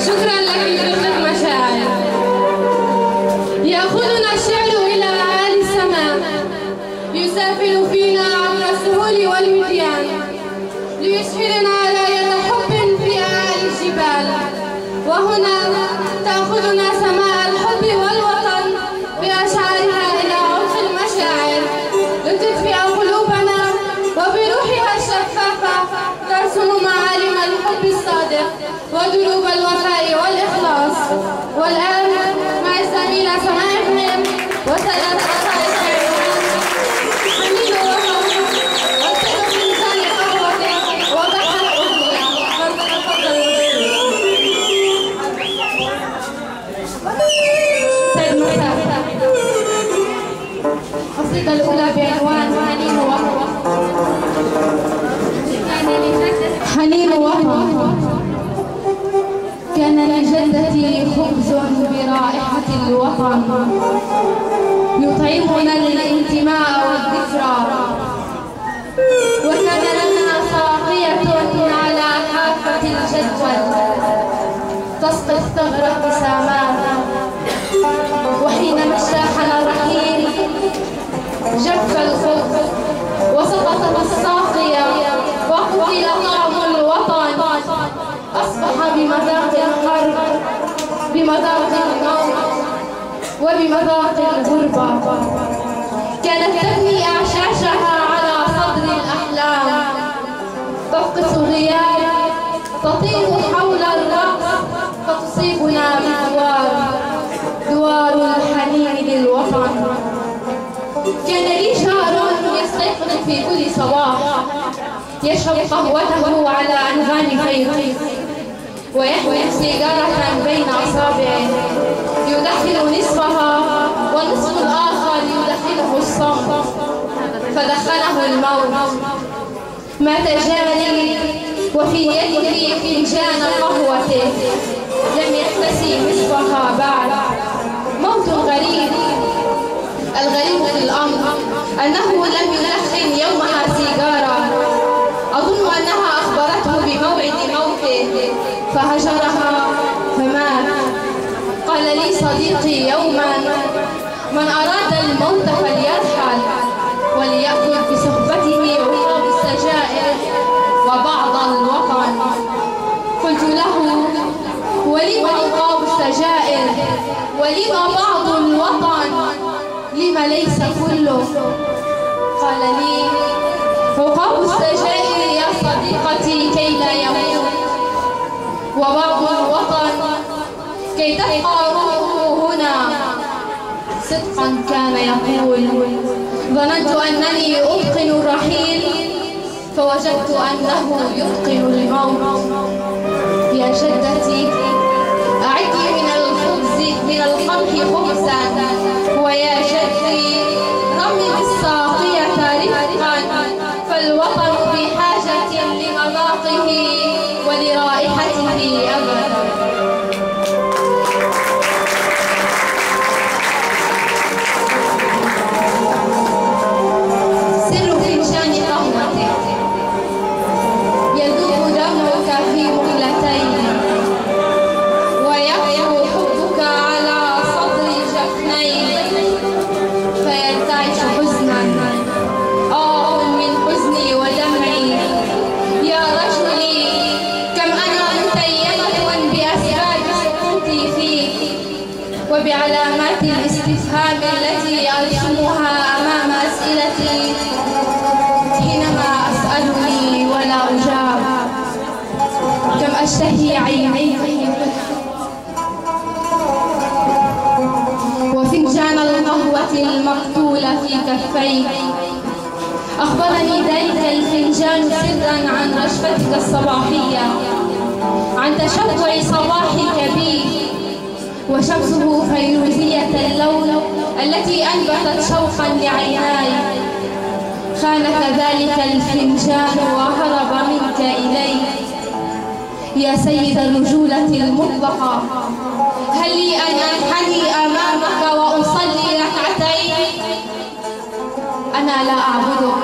شكرا لك لطفل مشاعر. يأخذنا الشعر إلى أعالي السماء، يسافر فينا عبر السهول والوديان، ليشعرنا راية حب في أعالي الجبال. وهنا تأخذنا سماء الحب والوطن بأشعارها إلى عمق المشاعر، لتدفئ قلوبنا وبروحها الشفافة ترسم معالم الحب الصادق ودروب الوفاء والإخلاص. والآن مع الزميلة سماء إبراهيم وسادة قصائد حيوان حميد وفاء والسيد فنجان قهوة وبحر أغنية. فلتتفضل سيد مساء. القصيدة الأولى بعنوان حنين وفاء. حنين وفاء. كان لجدتي خبز برائحة الوطن يطعمنا الانتماء والذكرى، وكان لنا ساقية على حافة الجدول تسقي الثغر ابتسامات، وحينما اجتاحنا الرحيل جف الخبز وسقطت الساقية وقتل طعم الوطن، أصبح بمذاق الحرب، بمذاق الموت، وبمذاق الغربة. كانت تبني أعشاشها على صدر الأحلام، تفقس غياب، تطير حول الرأس، فتصيبنا بدوار الحنين للوطن. كان لي جار يستيقظ في كل صباح، يشرب قهوته على أنغام خيط، ويحمل سيجارة بين أصابعه، يدخل نصفها والنصف الآخر يدخله الصمت، فدخله الموت. مات جاري وفي يده فنجان قهوته، لم يكتسي نصفها بعد. موت غريب. الغريب في الأمر أنه لم يدخن يومها سيجارة، أظن أنها أخبرته بموعد موته فهجرها فمات. قال لي صديقي يوما: من أراد الموت فليرحل وليأخذ بصحبته عقاب السجائر وبعض الوطن. قلت له: ولم عقاب السجائر؟ ولم بعض الوطن؟ لم ليس كله؟ قال لي: عقاب السجائر يا صديقتي كي لا يموت، وبعض الوطن كي تبقى روحه هنا. صدقا كان يقول. ظننت أنني أتقن الرحيل، فوجدت أنه يتقن الموت. يا جدتي، أعدي من الخبز من القمح خبزا، ويا جدي رمي بالساقية رفقا، فالوطن بحاجة لمذاقه ولرائحته أبدا. سر فنجان قهوتك يذوب دمك في مقلتين، ويقفو حبك على صدر جفنين، فيرتعش حزنا من حزني ودمعي. يا رجلي، كم أنا متيمة بأسباب سقوطي فيك وبعلامات الاستفهام التي أرسمها أمام أسئلتي حينما أسألني ولا أجاب. كم أشتهي عينيك وفنجان القهوة المقتول في كفيك. أخبرني ذلك الفنجان سرا عن رشفتك الصباحية، عن تشوع صباحك بي، وشمسه فيروزية اللون التي أنبتت شوقا لعيناي. خانك ذلك الفنجان وهرب منك إلي. يا سيد الرجولة المطلقة، هل لي أن أنحني أمامك وأصلي ركعتين؟ أنا لا أعبدك،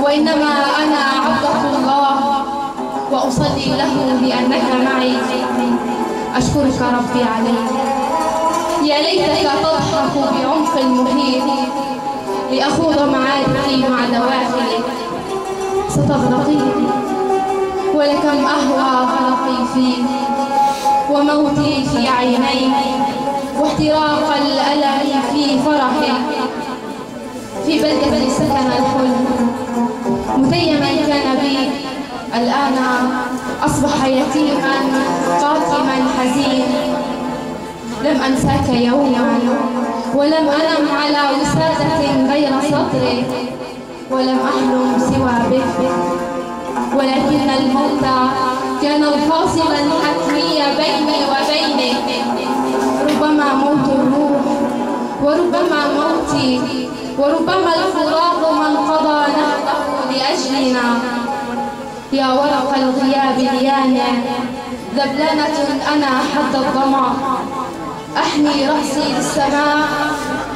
وإنما أنا عبدة الله، وأصلي له بأنك معي. أشكرك ربي عليك. يا ليتك تضحك بعمق المحيط لأخوض معاركي مع دواخلك. ستغرقيني ولكم أهوى غرقي فيك وموتي في عينيك واحتراق الألم في فرحك. في بلدة سكن الحلم متيما كان بي، الآن أصبح يتيما قاتما حزين. لم أنساك يوما ولم أنم على وسادة غير صدرك ولم أحلم سوى بك، ولكن الموت كان الفاصل الحتمي بيني وبينك. ربما موت الروح وربما موتي وربما الفراق من قضى نهبه لأجلنا. يا ورق الغياب ليانا ذبلانة أنا حد الظما، أحني رأسي للسماء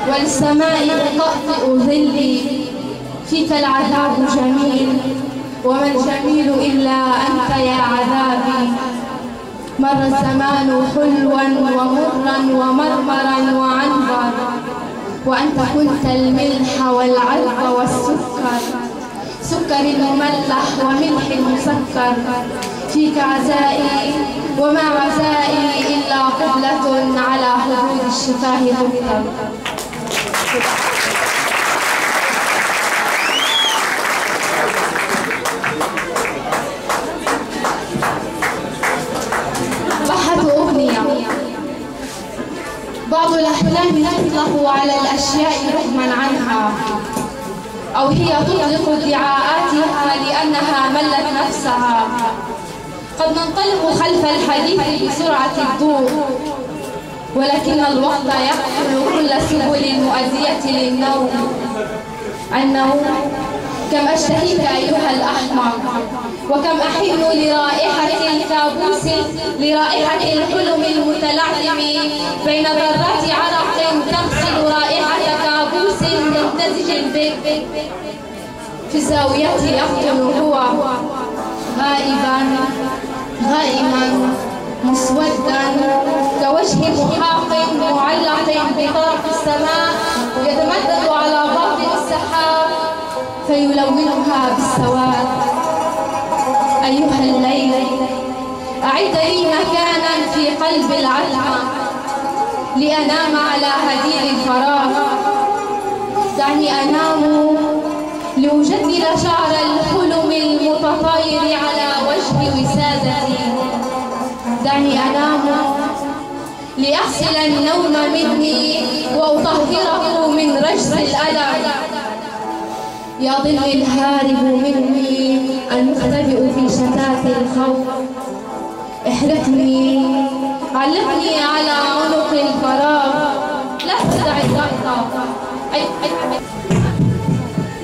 وللسماء أطأطئ ظلي. فيك العذاب جميل وما الجميل إلا أنت يا عذابي. مر الزمان حلوا ومرا ومرمرا وعنبر، وأنت كنت الملح والعلق والسكر، سكر مملح وملح مسكر. فيك عزائي وما عزائي إلا قبلة على حدود الشفاه تكتب. بحث أغنية. بعض الأحلام تطلق على الأشياء رغما عنها، أو هي تطلق ادعاءاتها لأنها ملت نفسها. قد ننطلق خلف الحديث بسرعة الضوء، ولكن الوقت يقتل كل سبل مؤذية للنوم. النوم كم أشتهيك أيها الأحمق، وكم أحن لرائحة الكابوس، لرائحة الحلم المتلعثم بين ذرات عرق تغسل رائحة كابوس ممتزج بك. في زاويته يقتل هو غائبا غائما مسودا كوجه محاق معلق بطرف السماء يتمدد على باطن السحاب فيلونها بالسواد. أيها الليل أعد لي مكانا في قلب العتمة لأنام على هدير الفراغ. دعني أنام لأجدد شعر الحلم المتطاير على وجه وسادتي. دعني أنام لأغسل النوم مني وأطهره من رجس الألم. يا ظل الهارب مني المختبئ في شتات الخوف، احرقني علقني على عنق الفراغ، لا تدع الضغط.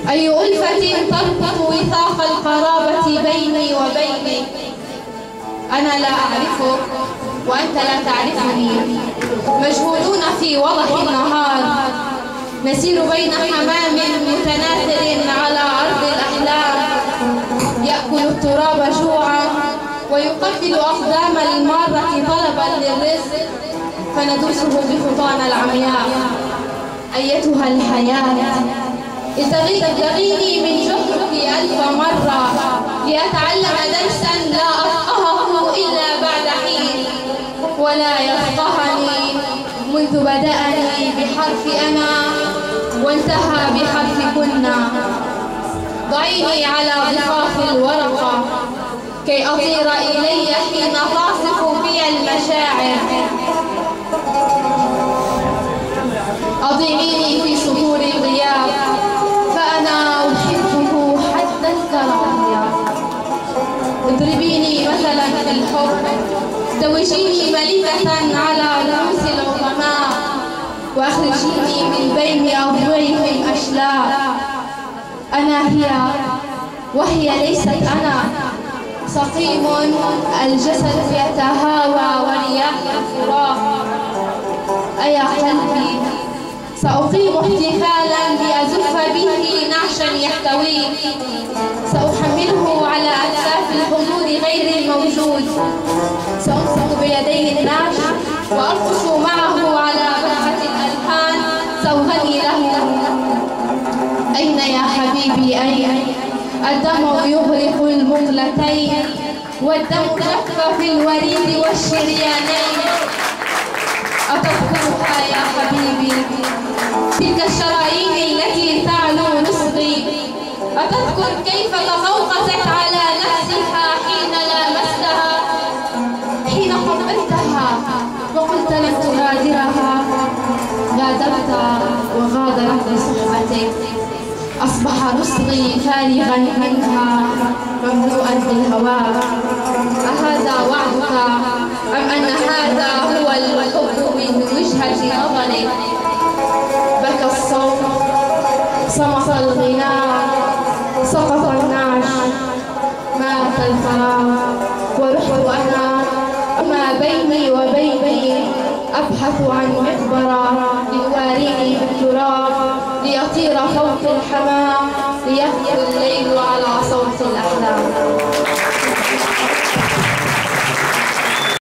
أي ألفة تربط وثاق القرابة بيني وبينك. أنا لا أعرفك وأنت لا تعرفني، مجهولون في وضح النهار، نسير بين حمام متناثر على أرض الأحلام، يأكل التراب جوعا ويقبل أقدام المارة طلبا للرزق، فندوسه بخطانا العمياء. أيتها الحياة اتغيني من جحرك 1000 مرة لأتعلم درسا لا أفقهه إلا بعد حين، ولا يفقهني منذ بدأني بحرف أنا وانتهى بحرف كنا. ضعيني على ضفاف الورقة كي أطير إلي حين تعصف بي المشاعر. أضيعيني في سطور الغياب فأنا أحبه حد الكراهية. اضربيني مثلا في الحب، زوجيني ملكة على رؤوس العظماء، وأخرجيني من بين أضلعهم أشلاء. أنا هي وهي ليست أنا، سقيم الجسد يتهاوى ورياح الفراق. أيا قلبي سأقيم احتفالا لأزف به نعشا يحتويه، سأحمله على أكتاف الحضور غير الوجود. سأمسك بيديه الناش وأرقص معه على بهجة الألحان، سأغني له. أين يا حبيبي أين؟ الدمع يغرق المقلتين، والدم جف في الوريد والشريانين. أتذكرها يا حبيبي تلك الشرايين التي تعلو نصبي؟ أتذكر كيف تفوقت على نفسها حين لامستها، حين قبلتها وقلت لن تغادرها؟ غادرت وغادرت بصحبتك، أصبح نصغي فارغا منها مملوءا بالهواء. أهذا وعدك أم أن هذا هو الحب من وجهة نظرك؟ بكى الصوت، صمت الغناء، سقط النعش، مات الفراغ، ورحت أنا ما بيني وبيني أبحث عن مقبرة يواريني بالتراب، ليطير فوق الحمام، ليهدي الليل على صوت الأعلام.